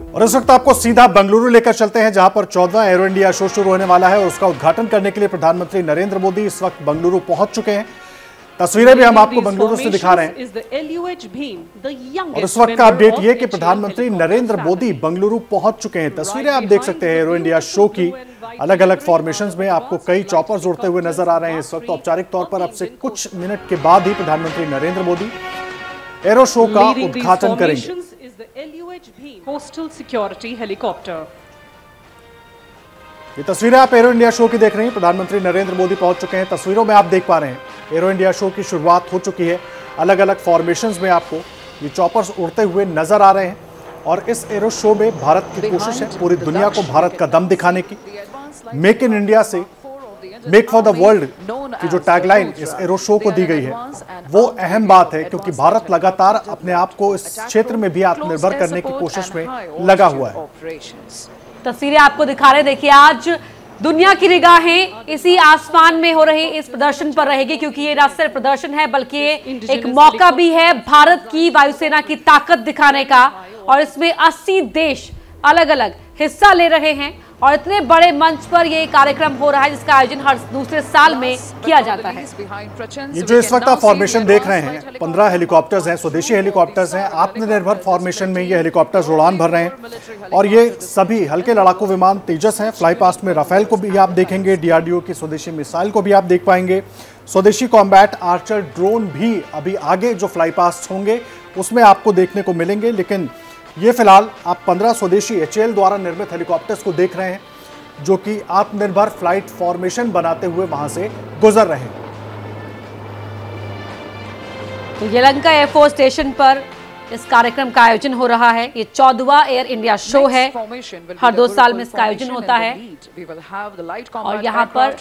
और इस वक्त आपको सीधा बेंगलुरु लेकर चलते हैं, जहां पर 14वां एरो इंडिया शो शुरू होने वाला है और उसका उद्घाटन करने के लिए प्रधानमंत्री नरेंद्र मोदी इस वक्त बेंगलुरु पहुंच चुके हैं। तस्वीरें भी हम आपको बेंगलुरु से दिखा रहे हैं। और इस वक्त का अपडेट ये कि प्रधानमंत्री नरेंद्र मोदी बेंगलुरु पहुंच चुके हैं। तस्वीरें आप देख सकते हैं एरो इंडिया शो की। अलग अलग फॉर्मेशंस में आपको कई चॉपर्स उड़ते हुए नजर आ रहे हैं इस वक्त। औपचारिक तौर पर अब से कुछ मिनट के बाद ही प्रधानमंत्री नरेंद्र मोदी एरो शो का उद्घाटन करेंगे। Coastal security helicopter. ये तस्वीरें आप एरो इंडिया शो की देख रहे हैं। प्रधानमंत्री नरेंद्र मोदी पहुंच चुके हैं। तस्वीरों में आप देख पा रहे हैं एरो इंडिया शो की शुरुआत हो चुकी है। अलग अलग फॉर्मेशंस में आपको ये चॉपर्स उड़ते हुए नजर आ रहे हैं। और इस एरो शो में भारत की कोशिश है पूरी दुनिया को भारत का दम दिखाने की। मेक इन इंडिया से मेक फॉर द वर्ल्ड की जो टैगलाइन इस एरो शो को दी गई है वो अहम बात है, क्योंकि भारत लगातार अपने आप को इस क्षेत्र में भी आत्मनिर्भर करने की कोशिश में लगा हुआ है। तस्वीरें आपको दिखा रहे हैं। देखिए, आज दुनिया की निगाहें इसी आसमान में हो रही इस प्रदर्शन पर रहेगी, क्योंकि ये न सिर्फ प्रदर्शन है बल्कि ये एक मौका भी है भारत की वायुसेना की ताकत दिखाने का। और इसमें 80 देश अलग अलग हिस्सा ले रहे हैं और इतने बड़े मंच पर ये कार्यक्रम हो रहा है जिसका आयोजन हर दूसरे साल में किया जाता है। ये जो इस वक्त आप फॉर्मेशन देख रहे हैं 15 हेलीकॉप्टर्स हैं, स्वदेशी हेलीकॉप्टर्स हैं। आत्मनिर्भर फॉर्मेशन में ये हेलीकॉप्टर्स उड़ान भर रहे हैं और ये सभी हल्के लड़ाकू विमान तेजस हैं। फ्लाई पास्ट में राफेल को भी आप देखेंगे, डीआरडीओ की स्वदेशी मिसाइल को भी आप देख पाएंगे। स्वदेशी कॉम्बैट आर्चर ड्रोन भी अभी आगे जो फ्लाई पास्ट होंगे उसमें आपको देखने को मिलेंगे। लेकिन ये फिलहाल आप 15 स्वदेशी HAL द्वारा निर्मित हेलीकॉप्टर्स को देख रहे हैं जो कि आत्मनिर्भर फ्लाइट फॉर्मेशन बनाते हुए वहां से गुजर रहे हैं। तो यलहंका एयरफोर्स स्टेशन पर इस कार्यक्रम का आयोजन हो रहा है। ये 14वां एयर इंडिया शो है। हर 2 साल में इसका आयोजन होता है और यहाँ पर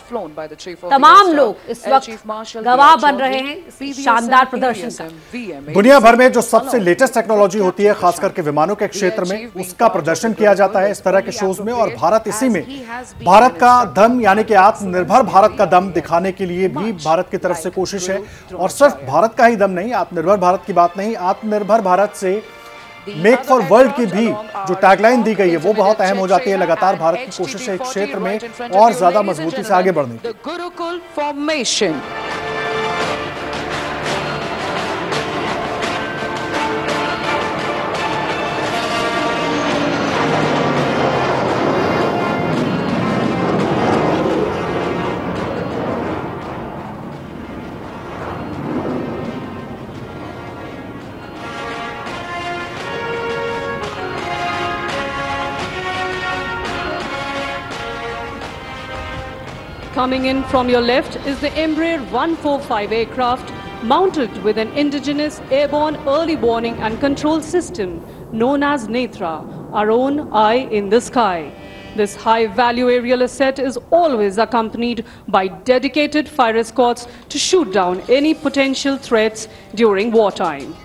तमाम लोग इस वक्त गवाह बन रहे हैं शानदार प्रदर्शन का। दुनिया भर में जो सबसे लेटेस्ट टेक्नोलॉजी होती है, खास करके विमानों के क्षेत्र में, उसका प्रदर्शन किया जाता है इस तरह के शोज में। और भारत इसी में भारत का दम यानी कि आत्मनिर्भर भारत का दम दिखाने के लिए भी भारत की तरफ से कोशिश है। और सिर्फ भारत का ही दम नहीं, आत्मनिर्भर भारत की बात नहीं, आत्मनिर्भर भारत से मेक फॉर वर्ल्ड की भी जो टैगलाइन दी गई है वो बहुत अहम हो जाती है। लगातार भारत की कोशिश है इस क्षेत्र में और ज्यादा मजबूती से आगे बढ़ने की। Coming in from your left is the Embraer 145 aircraft mounted with an indigenous airborne early warning and control system known as Netra, our own eye in the sky. This high-value aerial asset is always accompanied by dedicated fire escorts to shoot down any potential threats during wartime.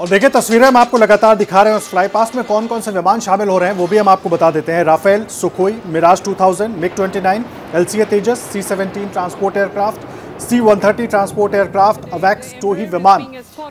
और देखिए तस्वीरें हम आपको लगातार दिखा रहे हैं। उस फ्लाई पास्ट में कौन कौन से विमान शामिल हो रहे हैं वो भी हम आपको बता देते हैं। Rafale, Sukhoi, Mirage 2000, MiG-29, LCA Tejas, C-17 transport aircraft, C-130 transport aircraft, अवैक्स टोही विमान।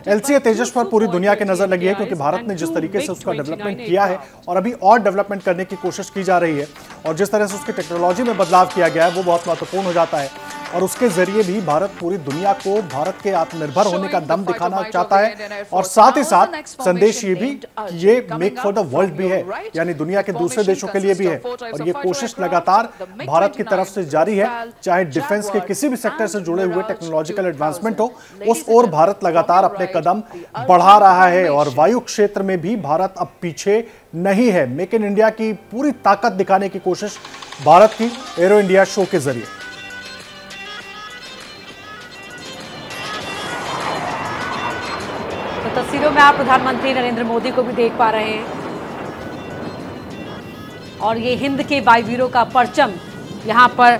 LCA तेजस पर पूरी दुनिया की नजर लगी है, क्योंकि भारत ने जिस तरीके से उसका डेवलपमेंट किया है और अभी और डेवलपमेंट करने की कोशिश की जा रही है और जिस तरह से उसकी टेक्नोलॉजी में बदलाव किया गया है वो बहुत महत्वपूर्ण हो जाता है। और उसके जरिए भी भारत पूरी दुनिया को भारत के आत्मनिर्भर होने का दम दिखाना चाहता है। और साथ ही साथ संदेश ये भी कि ये मेक फॉर द वर्ल्ड भी है, यानी दुनिया के दूसरे देशों के लिए भी है। और ये कोशिश लगातार भारत की तरफ से जारी है, चाहे डिफेंस के किसी भी सेक्टर से जुड़े हुए टेक्नोलॉजिकल एडवांसमेंट हो, उस ओर भारत लगातार अपने कदम बढ़ा रहा है। और वायु क्षेत्र में भी भारत अब पीछे नहीं है। मेक इन इंडिया की पूरी ताकत दिखाने की कोशिश भारत की एरो इंडिया शो के जरिए। तस्वीरों में आप प्रधानमंत्री नरेंद्र मोदी को भी देख पा रहे हैं और ये हिंद के वायुवीरों का परचम यहां पर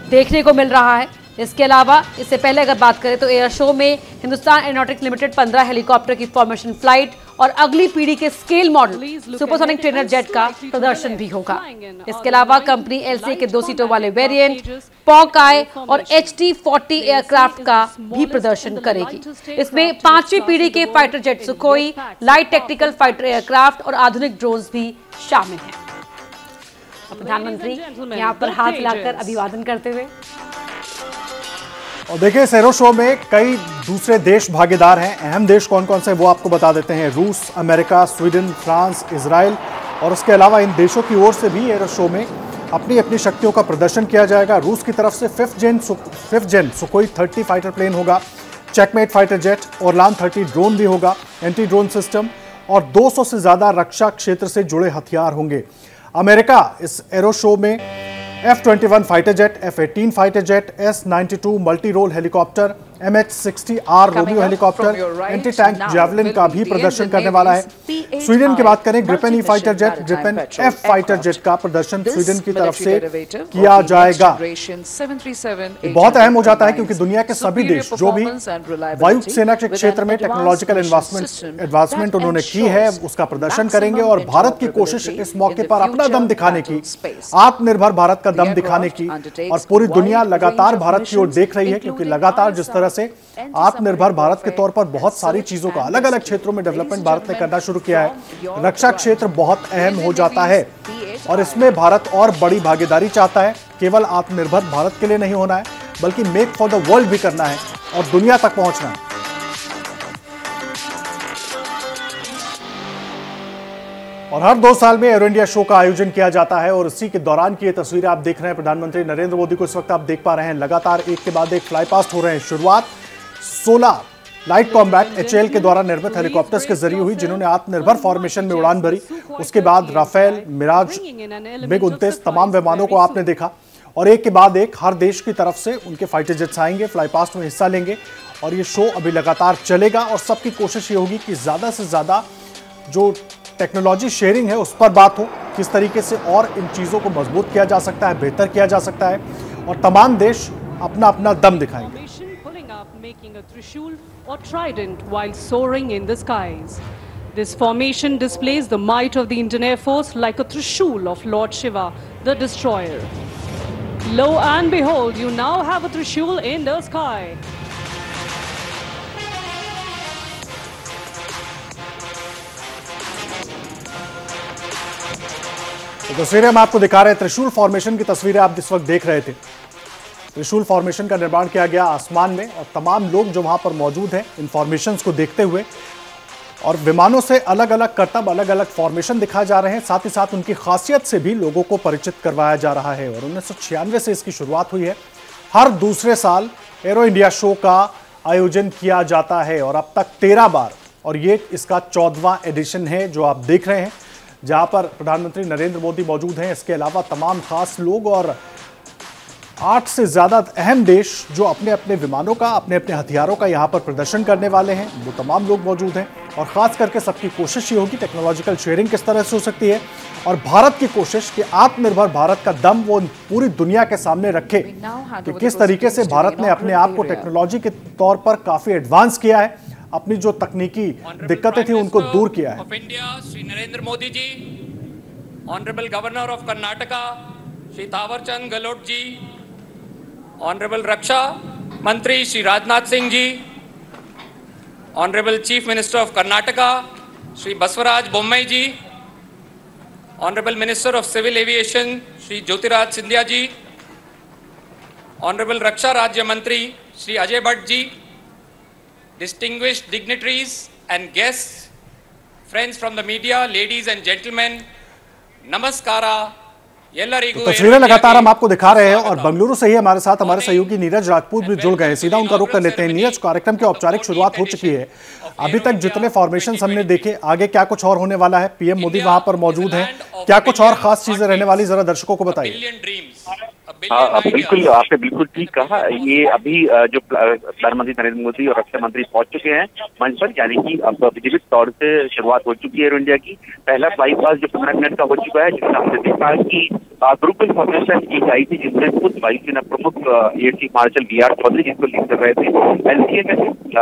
देखने को मिल रहा है। इसके अलावा इससे पहले अगर बात करें तो एयर शो में हिंदुस्तान एरोनॉटिक्स लिमिटेड 15 हेलीकॉप्टर की फॉर्मेशन फ्लाइट और अगली पीढ़ी के scale model supersonic trainer jet का प्रदर्शन भी होगा। इसके अलावा कंपनी LCA के 2 सीटों वाले वेरिएंट, पॉकआई और HT-40 एयरक्राफ्ट का भी प्रदर्शन करेगी। इसमें 5वीं पीढ़ी के fighter jet Sukhoi, light tactical fighter aircraft और आधुनिक ड्रोन्स भी शामिल हैं। प्रधानमंत्री यहाँ पर हाथ हिलाकर अभिवादन करते हुए। और देखिए, इस एरो शो में कई दूसरे देश भागीदार हैं। अहम देश कौन कौन से वो आपको बता देते हैं। रूस, अमेरिका, स्वीडन, फ्रांस, इजराइल और उसके अलावा इन देशों की ओर से भी एरो शो में अपनी अपनी शक्तियों का प्रदर्शन किया जाएगा। रूस की तरफ से 5th जेन सुखोई 30 फाइटर प्लेन होगा, checkmate fighter jet, Orlan 30 drone भी होगा, एंटी ड्रोन सिस्टम और 200 से ज्यादा रक्षा क्षेत्र से जुड़े हथियार होंगे। अमेरिका इस एरो शो में F-21 fighter jet, F-18 fighter jet, S-92 multi role helicopter, MH-60R Romeo helicopter, anti tank javelin का भी प्रदर्शन करने वाला है। स्वीडन की बात करें, Gripen E fighter jet, Gripen F fighter jet का प्रदर्शन स्वीडन की तरफ से किया जाएगा। बहुत अहम हो जाता है क्योंकि दुनिया के सभी देश जो भी वायु सेना के क्षेत्र में टेक्नोलॉजिकल एडवांसमेंट उन्होंने की है उसका प्रदर्शन करेंगे और भारत की कोशिश इस मौके पर अपना दम दिखाने की, आत्मनिर्भर भारत का दम दिखाने की, और पूरी दुनिया लगातार भारत की ओर देख रही है क्योंकि लगातार जिस तरह से आत्मनिर्भर भारत के तौर पर बहुत सारी चीजों का अलग अलग क्षेत्रों में डेवलपमेंट भारत ने करना शुरू किया है। रक्षा क्षेत्र बहुत अहम हो जाता है और इसमें भारत और बड़ी भागीदारी चाहता है। केवल आत्मनिर्भर भारत के लिए नहीं होना है बल्कि मेक फॉर द वर्ल्ड भी करना है और दुनिया तक पहुंचना है। और हर 2 साल में एरो इंडिया शो का आयोजन किया जाता है और इसी के दौरान की ये तस्वीरें आप देख रहे हैं। प्रधानमंत्री नरेंद्र मोदी को इस वक्त आप देख पा रहे हैं, लगातार एक के बाद एक फ्लाई पास्ट हो रहे हैं। शुरुआत 16 लाइट कॉम्बैट HAL के द्वारा निर्मित हेलीकॉप्टर्स के जरिए हुई जिन्होंने आत्मनिर्भर फॉर्मेशन में उड़ान भरी। उसके बाद राफेल, मिराज, MiG-29 तमाम विमानों को आपने देखा और एक के बाद एक हर देश की तरफ से उनके फाइटर जेट्स आएंगे, फ्लाई पास्ट में हिस्सा लेंगे और ये शो अभी लगातार चलेगा और सबकी कोशिश ये होगी कि ज्यादा से ज्यादा जो टेक्नोलॉजी शेयरिंग है उस पर बात हो, किस तरीके से और इन चीजों को मजबूत किया जा सकता है, बेहतर किया जा सकता है और तमाम देश अपना अपना दम दिखाएंगे। This formation displays the might of the Indian Air Force like a Trishul of Lord Shiva, the destroyer. Lo and behold, you now have a Trishul in the sky. तो तस्वीरें हम आपको दिखा रहे हैं, त्रिशूल फॉर्मेशन की तस्वीरें आप इस वक्त देख रहे थे। त्रिशूल फॉर्मेशन का निर्माण किया गया आसमान में और तमाम लोग जो वहां पर मौजूद हैं इन फॉर्मेशंस को देखते हुए और विमानों से अलग अलग करतब, अलग अलग फॉर्मेशन दिखाए जा रहे हैं। साथ ही साथ उनकी खासियत से भी लोगों को परिचित करवाया जा रहा है और 1996 से इसकी शुरुआत हुई है। हर दूसरे साल एरो इंडिया शो का आयोजन किया जाता है और अब तक 13 बार और ये इसका 14वां एडिशन है जो आप देख रहे हैं, जहां पर प्रधानमंत्री नरेंद्र मोदी मौजूद हैं। इसके अलावा तमाम खास लोग और 8 से ज्यादा अहम देश जो अपने अपने विमानों का, अपने अपने हथियारों का यहां पर प्रदर्शन करने वाले हैं, वो तमाम लोग मौजूद हैं और खास करके सबकी कोशिश ये होगी टेक्नोलॉजिकल शेयरिंग किस तरह से हो सकती है और भारत की कोशिश कि आत्मनिर्भर भारत का दम वो पूरी दुनिया के सामने रखे कि किस तरीके से भारत ने अपने आप को टेक्नोलॉजी के तौर पर काफी एडवांस किया है, अपनी जो तकनीकी दिक्कतें थी उनको दूर किया है। Shri Narendra Modi ji, honourable governor of Karnataka Shri Thawarchand Gehlot ji, honourable रक्षा मंत्री Shri Rajnath Singh ji, honourable chief minister of Karnataka Shri Basavaraj Bommai ji, honourable minister of civil aviation Shri Jyotiraj Scindia ji, honourable रक्षा राज्य मंत्री Shri Ajay Bhatt ji, distinguished dignitaries and guests, friends from the media, ladies and gentlemen, namaskara. तस्वीरें लगातार हम आपको दिखा रहे हैं और बेंगलुरु से ही हमारे साथ हमारे सहयोगी नीरज राजपूत भी जुड़ गए। सीधा उनका रुख कर लेते हैं। नीरज, कार्यक्रम की औपचारिक शुरुआत हो चुकी है, अभी तक जितने फॉर्मेशंस हमने देखे, आगे क्या कुछ और होने वाला है? पीएम मोदी वहां पर मौजूद हैं, क्या कुछ और खास चीजें रहने वाली, जरा दर्शकों को बताइए। बिल्कुल, आपने बिल्कुल ठीक कहा। ये अभी जो प्रधानमंत्री नरेंद्र मोदी और रक्षा मंत्री पहुंच चुके हैं मंच पर, यानी कि अब विधिवत तौर से शुरुआत हो चुकी है एरो इंडिया की। पहला फ्लाई पास्ट जो 15 मिनट का हो चुका है, जिसमें हमने देखा कि ग्रुप इन्फॉर्मेशन की आई थी जिसमें खुद वायुसेना प्रमुख air chief marshal BR Chaudhari जिसको लीड कर रहे थे। LCA में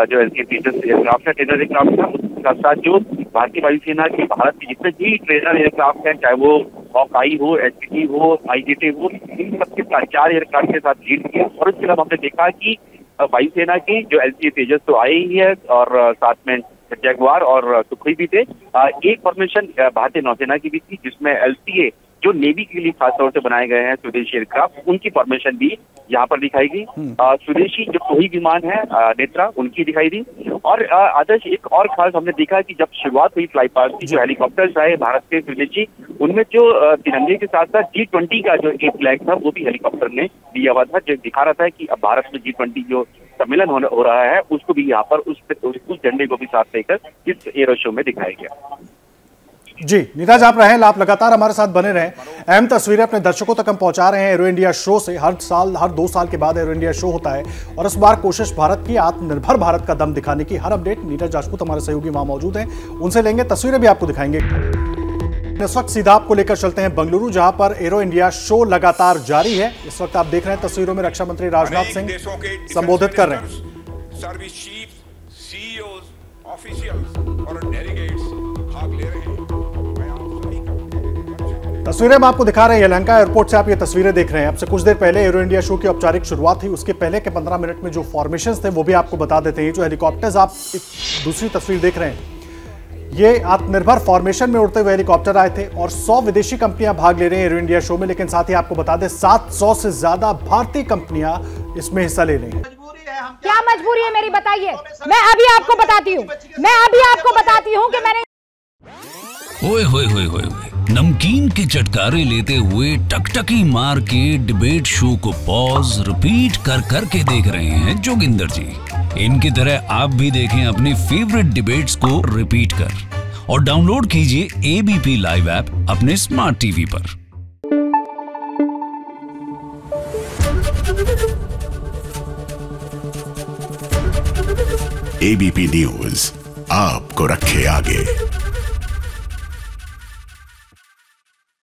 जो LCA एयरक्राफ्ट है, ट्रेनर एयरक्राफ्ट था, साथ साथ जो भारतीय वायुसेना के भारत के जितने भी ट्रेनर एयरक्राफ्ट हैं, चाहे वो हॉकाई हो, एचपीटी हो, आईजीटी हो, इन सबके साथ 4 एयरक्राफ्ट के साथ लीड किया। और उसके अलावा हमने देखा कि वायुसेना की जो LCA तेजस तो आई ही है और साथ में जैगवार और सुखोई भी थे। एक फॉर्मेशन भारतीय नौसेना की भी थी जिसमें LCA जो नेवी के लिए खासतौर से बनाए गए हैं स्वदेशी एयरक्राफ्ट, उनकी फॉर्मेशन भी यहाँ पर दिखाई दी। स्वदेशी जो कोई विमान है नेत्रा, उनकी दिखाई दी। और आदर्श एक और खास हमने देखा कि जब शुरुआत हुई फ्लाई पास्ट की, जो हेलीकॉप्टर्स आए भारत के स्वदेशी, उनमें जो तिरंगे के साथ साथ G20 का जो एक फ्लैग था वो भी हेलीकॉप्टर ने दिया हुआ था, जो दिखा रहा था कि अब भारत में G20 जो सम्मेलन हो रहा है उसको भी यहाँ पर उस झंडे को भी साथ लेकर इस एरो शो में दिखाया गया। जी नीरज, आप रहें, आप लगातार हमारे साथ बने रहें। अहम तस्वीरें अपने दर्शकों तक हम पहुंचा रहे हैं एरो इंडिया शो से। हर 2 साल के बाद एरो इंडिया शो होता है और इस बार कोशिश भारत की आत्मनिर्भर भारत का दम दिखाने की। हर अपडेट नीरज राजपूत हमारे सहयोगी वहां मौजूद हैं, उनसे लेंगे, तस्वीरें भी आपको दिखाएंगे। इस वक्त सीधा आपको लेकर चलते हैं बेंगलुरु, जहां पर एरो इंडिया शो लगातार जारी है। इस वक्त आप देख रहे हैं तस्वीरों में रक्षा मंत्री राजनाथ सिंह संबोधित कर रहे हैं। सर्विस चीफ, सीईओ, ऑफिशियल्स और डेलीगेट्स भाग ले रहे हैं। तस्वीरें हम आपको दिखा रहे हैं यलहंका एयरपोर्ट से। आप ये तस्वीरें देख रहे हैं। अब से कुछ देर पहले एरो इंडिया शो की औपचारिक शुरुआत हुई। उसके पहले के 15 मिनट में जो फॉर्मेशंस थे वो भी आपको बता देते हैं। जो हेलीकॉप्टर्स आप एक दूसरी तस्वीर देख रहे हैं, ये आत्मनिर्भर फॉर्मेशन में उड़ते हुए हेलीकॉप्टर आए थे और 100 विदेशी कंपनियां भाग ले रही हैं एरो इंडिया शो में। लेकिन साथ ही आपको बता दें 700 से ज्यादा भारतीय कंपनियां इसमें हिस्सा ले रही हैं। क्या मजबूरी है मेरी, बताइए। मैं अभी आपको बताती हूँ कि मैंने ओए होए होए होए, नमकीन के चटकारे लेते हुए टकटकी मार के डिबेट शो को पॉज रिपीट कर करके देख रहे हैं जोगिंदर जी। इनकी तरह आप भी देखें अपनी फेवरेट डिबेट्स को रिपीट कर और डाउनलोड कीजिए ABP लाइव ऐप अपने स्मार्ट टीवी पर। ABP न्यूज आपको रखे आगे।